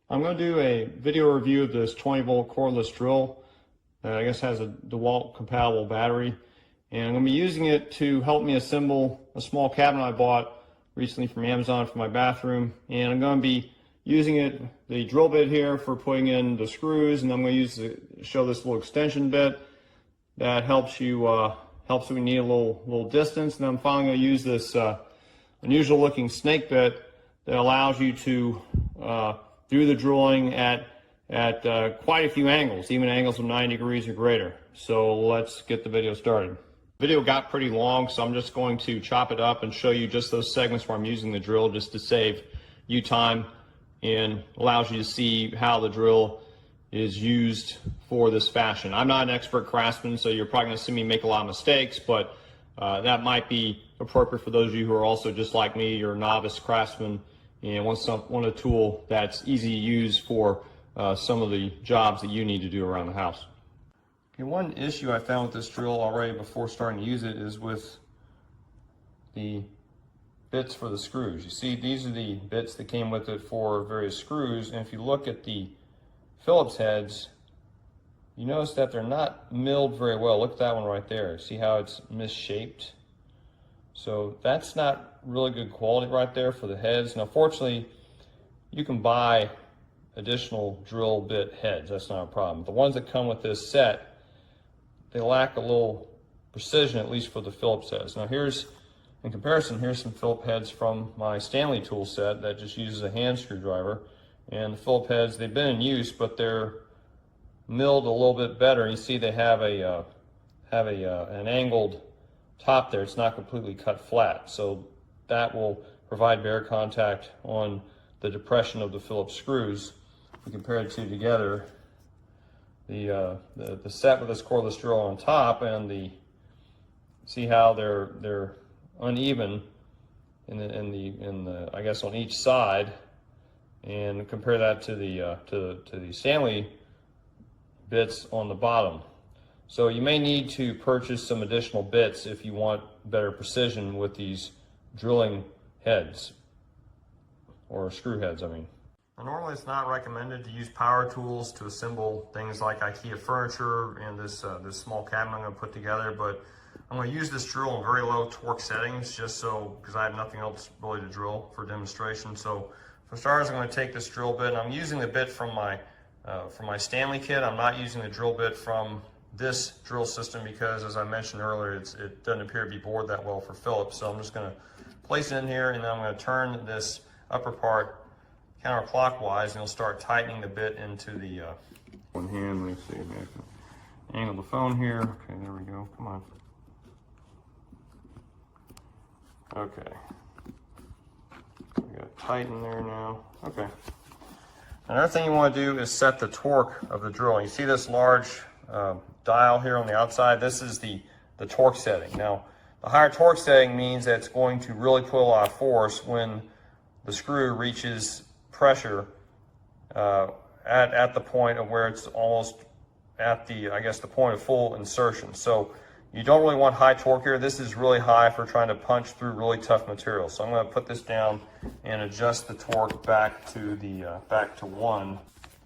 I'm going to do a video review of this 20-volt cordless drill that I guess has a DeWalt compatible battery, and I'm going to be using it to help me assemble a small cabinet I bought recently from Amazon for my bathroom. And I'm going to be using it, the drill bit here, for putting in the screws, and I'm going to show this little extension bit that helps you helps when you need a little distance. And I'm finally going to use this unusual looking snake bit that allows you to do the drilling at quite a few angles, even angles of 90 degrees or greater. So let's get the video started. The video got pretty long, so I'm just going to chop it up and show you just those segments where I'm using the drill, just to save you time, and allows you to see how the drill is used for this fashion. I'm not an expert craftsman, so you're probably going to see me make a lot of mistakes, but that might be appropriate for those of you who are also just like me. You're a novice craftsman and want a tool that's easy to use for some of the jobs that you need to do around the house. Okay, one issue I found with this drill already before starting to use it is with the bits for the screws. You see, these are the bits that came with it for various screws, and if you look at the Phillips heads, you notice that they're not milled very well. Look at that one right there. See how it's misshaped? So that's not really good quality right there for the heads. Now, fortunately, you can buy additional drill bit heads. That's not a problem. The ones that come with this set, they lack a little precision, at least for the Phillips heads. Now, in comparison, here's some Phillips heads from my Stanley tool set that just uses a hand screwdriver. And the Phillips heads, they've been in use, but they're milled a little bit better. You see they have an angled top there. It's not completely cut flat, so that will provide better contact on the depression of the Phillips screws. If we compare the two together, the set with this cordless drill on top, and see how they're uneven in the I guess on each side, and compare that to the Stanley bits on the bottom. So you may need to purchase some additional bits if you want better precision with these drilling heads, or screw heads, I mean. Now, normally it's not recommended to use power tools to assemble things like IKEA furniture and this small cabinet I'm going to put together, but I'm going to use this drill in very low torque settings, just so, because I have nothing else really to drill for demonstration. So for starters, I'm going to take this drill bit, and I'm using the bit from my Stanley kit. I'm not using the drill bit from this drill system because, as I mentioned earlier, it doesn't appear to be bored that well for Phillips. So I'm just going to place it in here, and then I'm going to turn this upper part counterclockwise, and you'll start tightening the bit into the one hand. Let me see if I can angle the phone here. Okay, there we go. Come on. Okay. We got tighten there now. Okay. Another thing you want to do is set the torque of the drill. You see this large dial here on the outside? This is the torque setting. Now, the higher torque setting means that it's going to really put a lot of force when the screw reaches pressure at the point of where it's almost at the point of full insertion. So you don't really want high torque here. This is really high for trying to punch through really tough material. So I'm going to put this down and adjust the torque back to 1.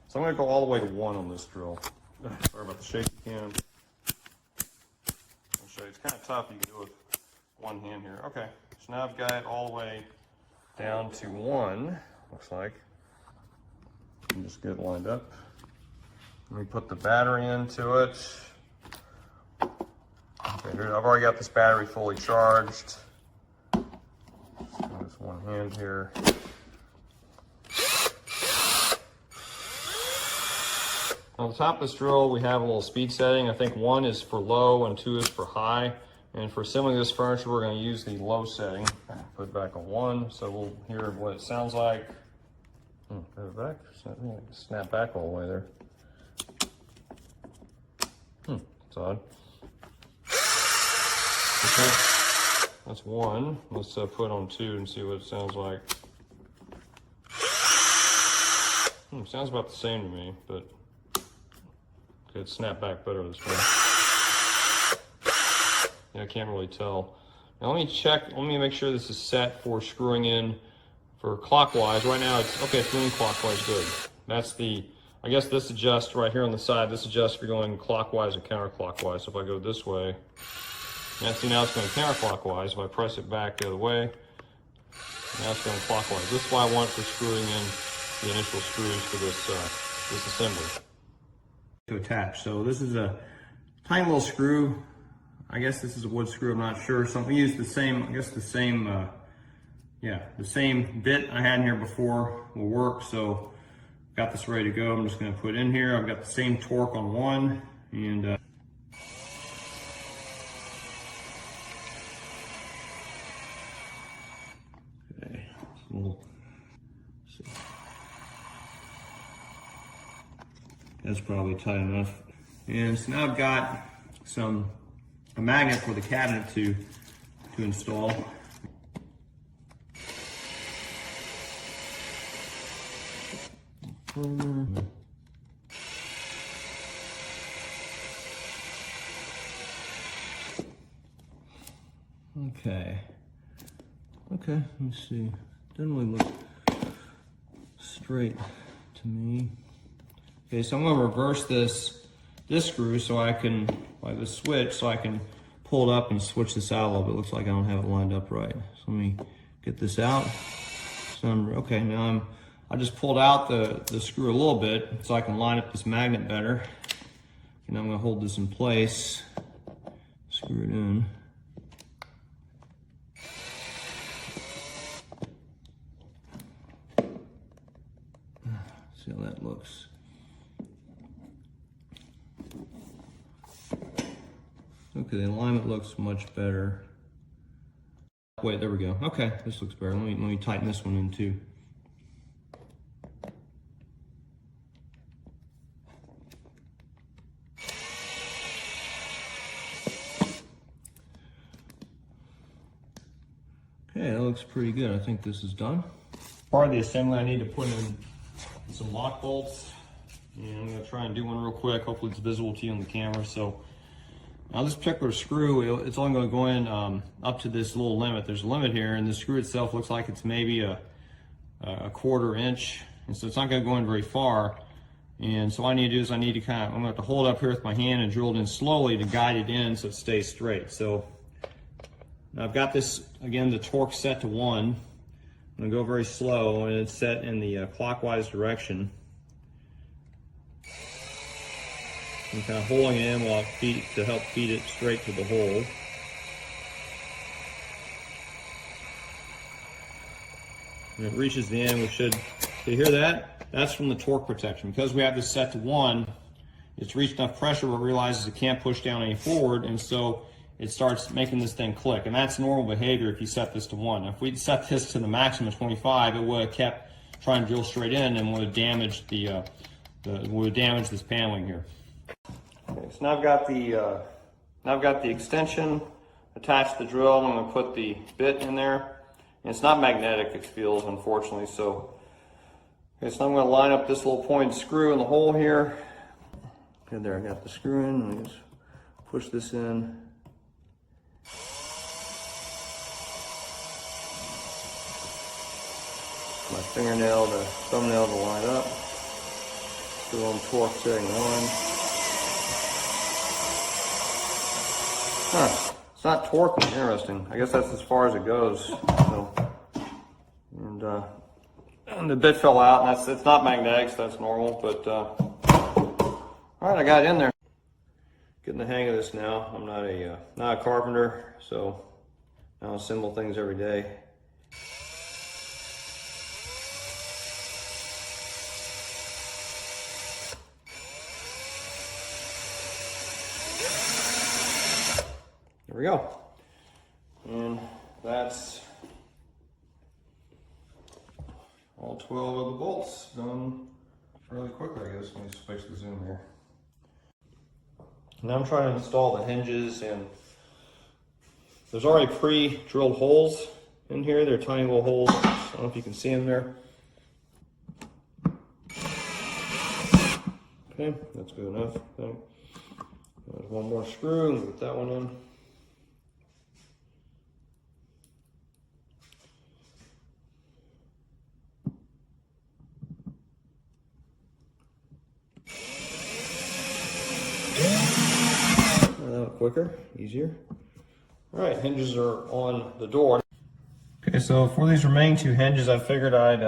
So I'm going to go all the way to 1 on this drill. Sorry about the shaky cam. I'll show you. It's kind of tough. You can do it with one hand here. Okay, so now I've got it all the way down to 1, looks like. And just get it lined up. Let me put the battery into it. Okay, here, I've already got this battery fully charged. Just one hand here. On the top of this drill, we have a little speed setting. I think 1 is for low and 2 is for high. And for assembling this furniture, we're going to use the low setting. Put it back on 1, so we'll hear what it sounds like. Put it back. Snap back all the way there. It's odd. Okay, that's 1. Let's put on 2 and see what it sounds like. Sounds about the same to me, but okay, it's snapped back better this way. Yeah, I can't really tell. Now let me check, let me make sure this is set for screwing in for clockwise. Right now it's, okay, it's moving clockwise, good. That's the, I guess this adjusts right here on the side. This adjusts if you're going clockwise or counterclockwise. So if I go this way, now see, now it's going counterclockwise. If I press it back the other way, now it's going clockwise. This is why I want for screwing in the initial screws for this, this assembly. To attach. So this is a tiny little screw. I guess this is a wood screw, I'm not sure. So we use the same, I guess the same, the same bit I had in here before will work. So got this ready to go. I'm just going to put it in here. I've got the same torque on one, and okay, that's probably tight enough. And so now I've got a magnet for the cabinet to install. Okay, let me see. Doesn't really look straight to me. Okay, so I'm going to reverse this screw so I can, like the switch, so I can pull it up and switch this out a little bit. It looks like I don't have it lined up right. So let me get this out. So okay, now I just pulled out the screw a little bit so I can line up this magnet better. And I'm going to hold this in place, screw it in. See how that looks. Okay, the alignment looks much better. Wait, there we go. Okay, this looks better. Let me tighten this one in too. Okay, that looks pretty good. I think this is done. Part of the assembly, I need to put in some lock bolts. And I'm going to try and do one real quick. Hopefully it's visible to you on the camera. So now this particular screw, it's only going to go in up to this little limit. There's a limit here, and the screw itself looks like it's maybe a 1/4 inch. And so it's not going to go in very far. And so what I need to do is I'm going to have to hold it up here with my hand and drill it in slowly to guide it in so it stays straight. So now I've got this, again, the torque set to 1. I'm going to go very slow, and it's set in the clockwise direction. I'm kind of holding it in while to help feed it straight to the hole. When it reaches the end, we should, you hear that? That's from the torque protection. Because we have this set to 1, it's reached enough pressure where it realizes it can't push down any forward, and so it starts making this thing click. And that's normal behavior if you set this to 1. If we'd set this to the maximum 25, it would have kept trying to drill straight in and would have damaged this paneling here. Okay, so now I've got the extension attached to the drill. I'm going to put the bit in there. And it's not magnetic, it feels, unfortunately. So, okay, so I'm going to line up this little pointed screw in the hole here. Okay, there, I got the screw in. Let me just push this in. My fingernail, the thumbnail to line up. Still on torque setting 1. Huh, it's not torquing, interesting. I guess that's as far as it goes. So, and the bit fell out, and it's not magnetic, so that's normal, but all right, I got it in there. Getting the hang of this now. I'm not a carpenter, so I don't assemble things every day. There we go. And that's all 12 of the bolts done fairly quickly, I guess. Let me switch the zoom here. Now I'm trying to install the hinges, and there's already pre-drilled holes in here. They're tiny little holes. I don't know if you can see them there. Okay, that's good enough. Okay. There's one more screw, and put that one in. Quicker, easier. All right, hinges are on the door. Okay, so for these remaining two hinges, I figured I'd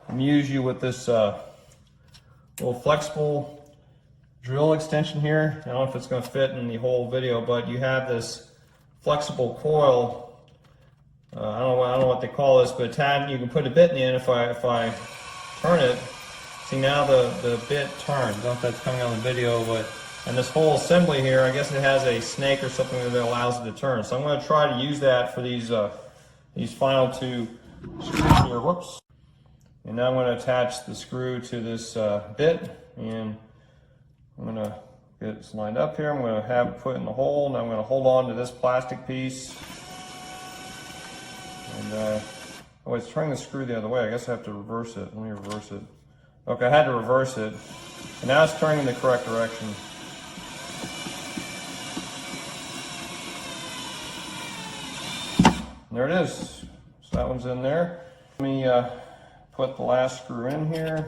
amuse you with this little flexible drill extension here. I don't know if it's going to fit in the whole video, but you have this flexible coil. I don't know what they call this, but you can put a bit in the end. If I turn it, see now the bit turns. I don't know if that's coming on the video, but and this whole assembly here, I guess it has a snake or something that allows it to turn. So I'm going to try to use that for these final two screws here. Whoops. And now I'm going to attach the screw to this bit, and I'm going to get this lined up here. I'm going to have it put in the hole, and I'm going to hold on to this plastic piece. And oh, it's turning the screw the other way. I guess I have to reverse it. Let me reverse it. Okay, I had to reverse it. And now it's turning in the correct direction. There it is. So that one's in there. Let me put the last screw in here.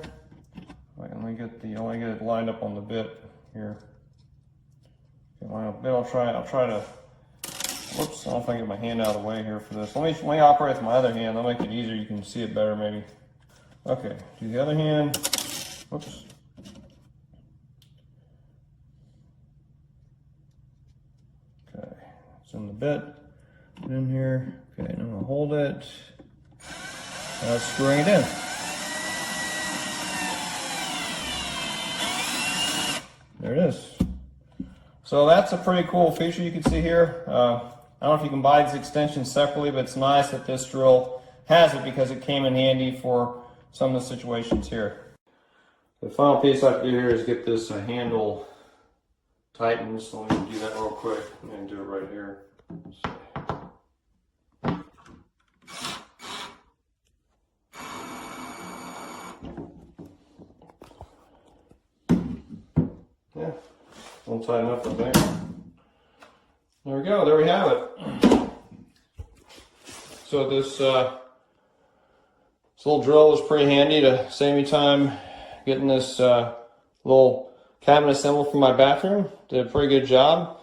Let me get it lined up on the bit here. Okay, line up bit. I'll try to. Whoops! I don't know if I can get my hand out of the way here for this. Let me operate with my other hand. That'll make it easier. You can see it better maybe. Okay. Do the other hand. Whoops. Okay. It's in the bit. In here. Okay, and I'm going to hold it. Now screwing it in. There it is. So that's a pretty cool feature you can see here. I don't know if you can buy these extensions separately, but it's nice that this drill has it because it came in handy for some of the situations here. The final piece I have to do here is get this handle tightened. So let me do that real quick. I'm going to do it right here. Yeah, won't tighten up, I think. There we go, there we have it. So this little drill was pretty handy to save me time getting this little cabinet assembled for my bathroom. Did a pretty good job.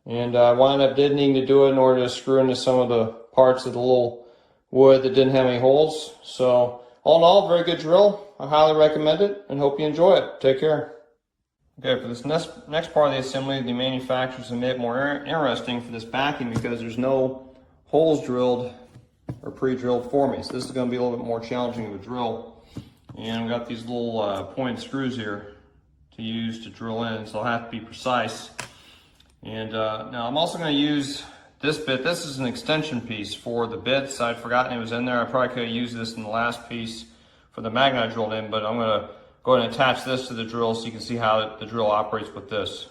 And I wound up needing to do it in order to screw into some of the parts of the little wood that didn't have any holes. So all in all, very good drill. I highly recommend it and hope you enjoy it. Take care. Okay, for this next part of the assembly, the manufacturers have made it more interesting for this backing because there's no holes drilled or pre-drilled for me. So this is going to be a little bit more challenging of a drill. And we've got these little pointed screws here to use to drill in, so I'll have to be precise. And now I'm also going to use this bit. This is an extension piece for the bits. I'd forgotten it was in there. I probably could have used this in the last piece for the magnet I drilled in, but I'm going to go ahead and attach this to the drill so you can see how the drill operates with this.